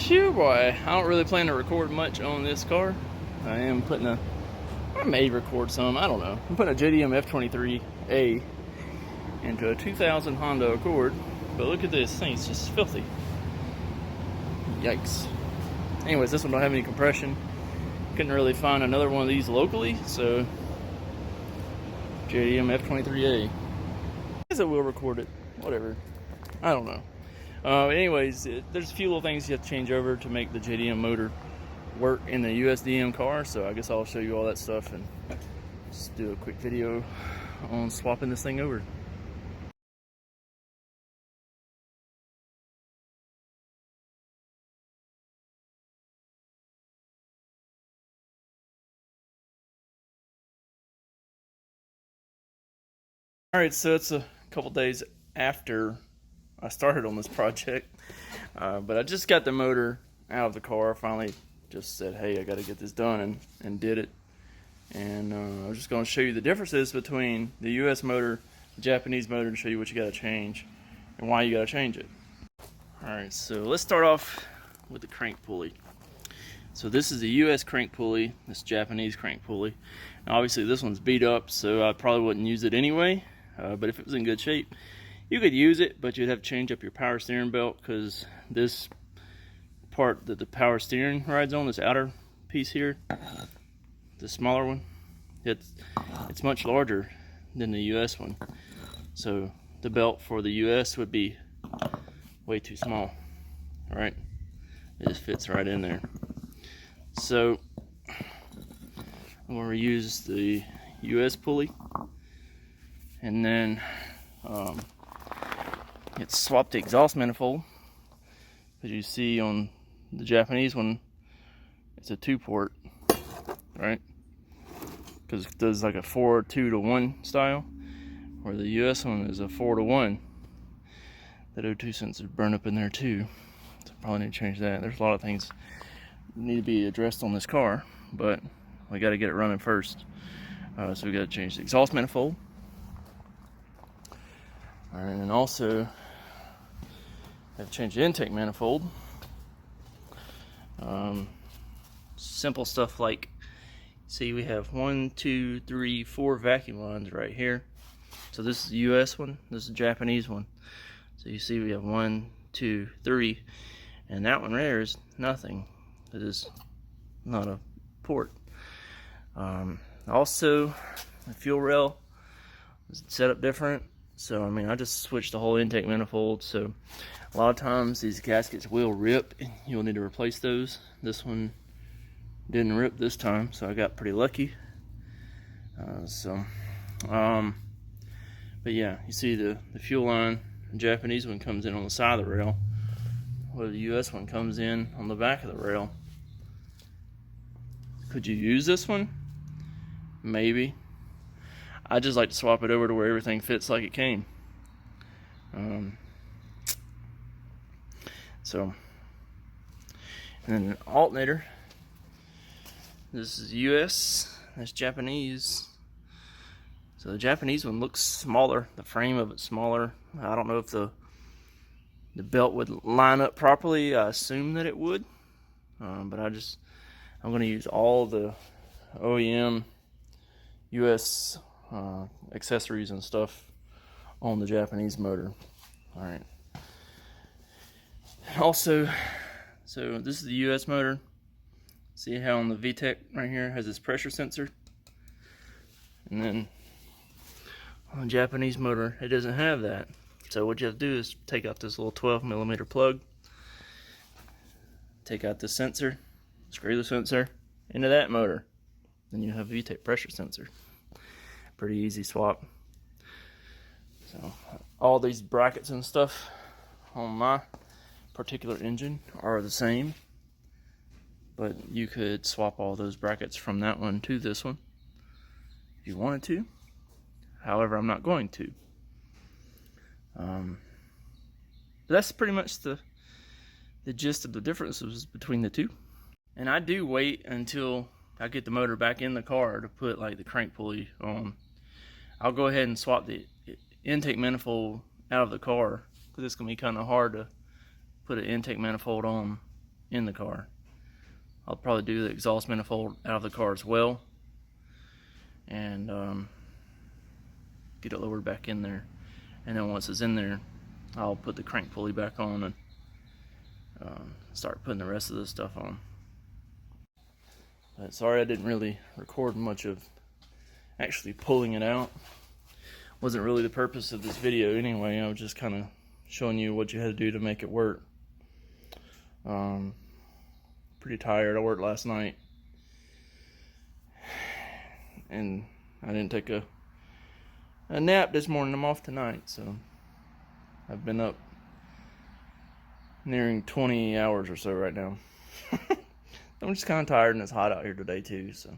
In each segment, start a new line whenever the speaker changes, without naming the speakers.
Phew, boy, I don't really plan to record much on this car. I may record some, I don't know. I'm putting a JDM F23A into a 2000 Honda Accord, but look at this thing, it's just filthy. Yikes. Anyways, this one don't have any compression. Couldn't really find another one of these locally, so JDM F23A. I guess I will record it, whatever. I don't know. Anyways, there's a few little things you have to change over to make the JDM motor work in the USDM car, so I guess I'll show you all that stuff and just do a quick video on swapping this thing over. Alright, so it's a couple days after I started on this project, but I just got the motor out of the car. Finally just said, hey, I got to get this done, and did it. And I was just going to show you the differences between the US motor, the Japanese motor, and show you what you got to change and why you got to change it. Alright, so let's start off with the crank pulley. So this is a US crank pulley, this Japanese crank pulley. Now obviously this one's beat up, so I probably wouldn't use it anyway, but if it was in good shape, you could use it, but you'd have to change up your power steering belt, because this part that the power steering rides on, this outer piece here, the smaller one, it's much larger than the US one. So the belt for the US would be way too small, right? It just fits right in there. So I'm going to use the US pulley, and then it's swapped the exhaust manifold. As you see on the Japanese one, it's a 2-port, right? Because it does like a 4-2-to-1 style, where the US one is a 4-to-1. That O2 sensor burned up in there too, so probably need to change that. There's a lot of things that need to be addressed on this car, but we got to get it running first. So we got to change the exhaust manifold. All right, and also have to change the intake manifold. Simple stuff like, see, we have 1, 2, 3, 4 vacuum lines right here. So this is the US one, this is the Japanese one. So you see we have 1, 2, 3, and that one there is nothing. It is not a port. Also, the fuel rail is set up different. So I mean, I just switched the whole intake manifold. So a lot of times these gaskets will rip, and you'll need to replace those. This one didn't rip this time, so I got pretty lucky. But yeah, you see the fuel line, the Japanese one comes in on the side of the rail, where the US one comes in on the back of the rail. Could you use this one? Maybe. I just like to swap it over to where everything fits like it came. And then an alternator. This is US, that's Japanese. So the Japanese one looks smaller, the frame of it's smaller. I don't know if the belt would line up properly. I assume that it would, but I'm going to use all the OEM US accessories and stuff on the Japanese motor. All right. Also, so this is the US motor. See how on the VTEC right here has this pressure sensor, and then on the Japanese motor it doesn't have that. So what you have to do is take out this little 12mm plug, take out the sensor, screw the sensor into that motor, then you have a VTEC pressure sensor. Pretty easy swap. So all these brackets and stuff on my particular engine are the same, but you could swap all those brackets from that one to this one if you wanted to. However, I'm not going to. That's pretty much the gist of the differences between the two. And I do wait until I get the motor back in the car to put like the crank pulley on. I'll go ahead and swap the intake manifold out of the car, because it's going to be kind of hard to put an intake manifold on in the car. I'll probably do the exhaust manifold out of the car as well, and get it lowered back in there. And then once it's in there, I'll put the crank pulley back on and start putting the rest of this stuff on. But sorry I didn't really record much of actually pulling it out. Wasn't really the purpose of this video anyway. I was just kind of showing you what you had to do to make it work. Pretty tired. I worked last night, and I didn't take a nap this morning. I'm off tonight, so I've been up nearing 20 hours or so right now. I'm just kind of tired, and it's hot out here today too, so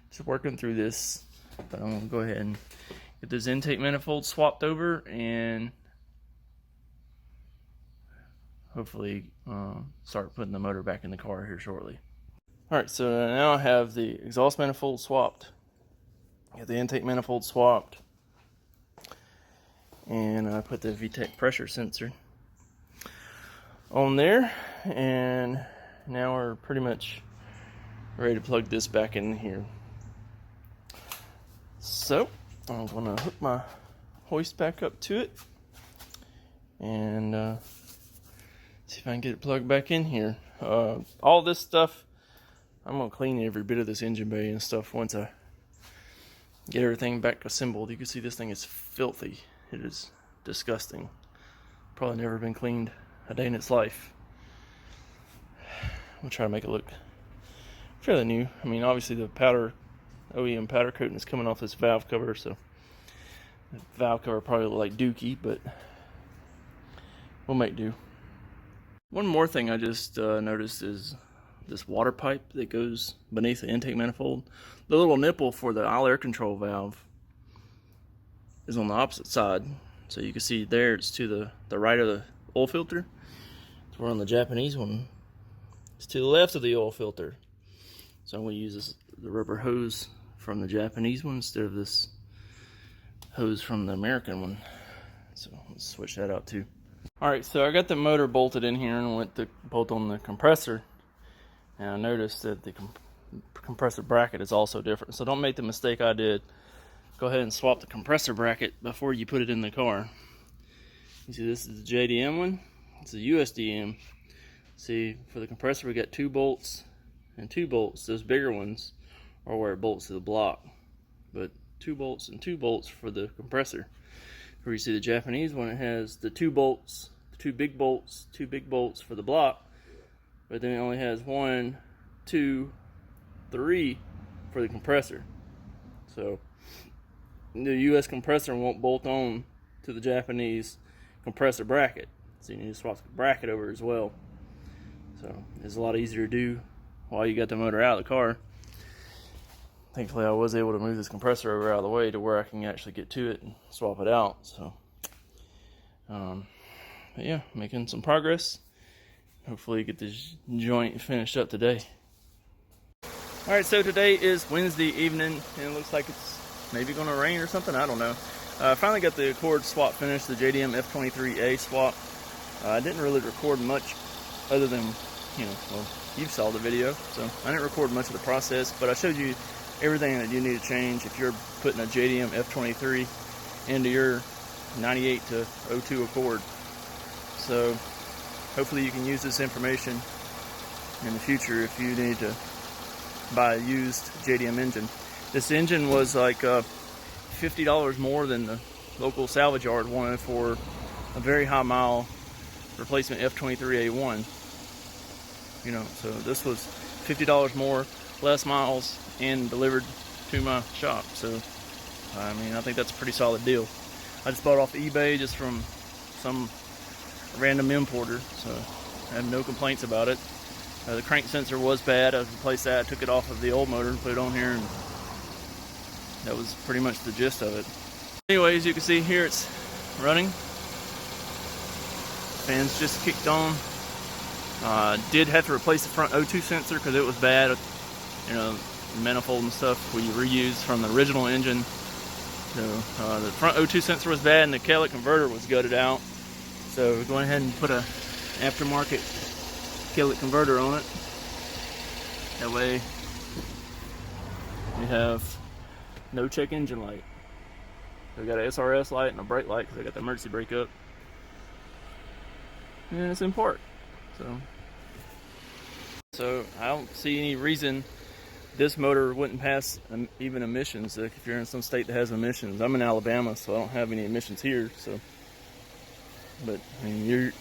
just working through this. But I'm gonna go ahead and get this intake manifold swapped over, and hopefully start putting the motor back in the car here shortly. Alright, so now I have the exhaust manifold swapped, got the intake manifold swapped, and I put the VTEC pressure sensor on there, and now we're pretty much ready to plug this back in here. So I'm gonna hook my hoist back up to it and see if I can get it plugged back in here. All this stuff, I'm gonna clean every bit of this engine bay and stuff once I get everything back assembled. You can see this thing is filthy. It is disgusting. Probably never been cleaned a day in its life. We'll try to make it look fairly new. I mean, obviously the OEM powder coating is coming off this valve cover, so the valve cover probably look like dookie, but we'll make do. One more thing I just noticed is this water pipe that goes beneath the intake manifold. The little nipple for the aisle air control valve is on the opposite side. So you can see there it's to the right of the oil filter. So we're on the Japanese one. It's to the left of the oil filter. So I'm going to use the rubber hose from the Japanese one instead of this hose from the American one. So let's switch that out too. Alright, so I got the motor bolted in here and went to bolt on the compressor. And I noticed that the compressor bracket is also different. So don't make the mistake I did. Go ahead and swap the compressor bracket before you put it in the car. You see this is the JDM one. It's a USDM. See, for the compressor we got 2 bolts and 2 bolts. Those bigger ones are where it bolts to the block. But 2 bolts and 2 bolts for the compressor. Where you see the Japanese one, it has the 2 bolts, 2 big bolts, 2 big bolts for the block, but then it only has 1, 2, 3 for the compressor. So the US compressor won't bolt on to the Japanese compressor bracket, so you need to swap the bracket over as well. So it's a lot easier to do while you got the motor out of the car. Thankfully I was able to move this compressor over out of the way to where I can actually get to it and swap it out. So but yeah, making some progress. Hopefully get this joint finished up today. Alright, so today is Wednesday evening and it looks like it's maybe gonna rain or something, I don't know. I finally got the Accord swap finished, the JDM F23A swap. I didn't really record much other than, well, you saw the video, so I didn't record much of the process, but I showed you everything that you need to change if you're putting a JDM F23 into your 98 to 02 Accord. So hopefully you can use this information in the future if you need to buy a used JDM engine. This engine was like $50 more than the local salvage yard wanted for a very high mile replacement F23A1. So this was $50 more, less miles, and delivered to my shop. So I mean, I think that's a pretty solid deal. I just bought off eBay just from some random importer, so I have no complaints about it. The crank sensor was bad. I replaced that, took it off of the old motor and put it on here, and that was pretty much the gist of it. Anyways, you can see here it's running. Fans just kicked on. Did have to replace the front O2 sensor because it was bad. The manifold and stuff we reused from the original engine. So the front O2 sensor was bad and the catalytic converter was gutted out. So we're going ahead and put a aftermarket skillet converter on it. That way we have no check engine light. We got an SRS light and a brake light because I got the emergency brake up. And it's in park. So I don't see any reason this motor wouldn't pass even emissions. Like if you're in some state that has emissions. I'm in Alabama, so I don't have any emissions here. So, but I mean, you're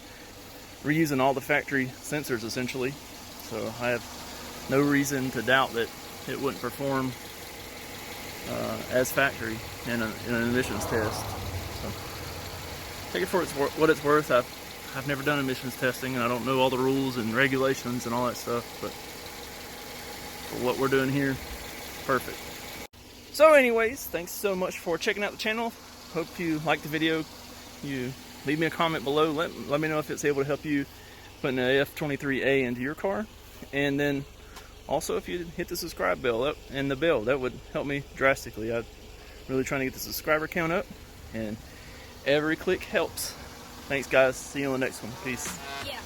reusing all the factory sensors essentially. So I have no reason to doubt that it wouldn't perform as factory in an emissions test. So take it for what it's worth. I've never done emissions testing, and I don't know all the rules and regulations and all that stuff, but for what we're doing here, perfect. So anyways, thanks so much for checking out the channel. Hope you liked the video. You leave me a comment below. Let me know if it's able to help you putting an F23A into your car. And then also if you hit the subscribe bell and the bell, that would help me drastically. I'm really trying to get the subscriber count up, and every click helps. Thanks guys, see you on the next one. Peace.
Yeah.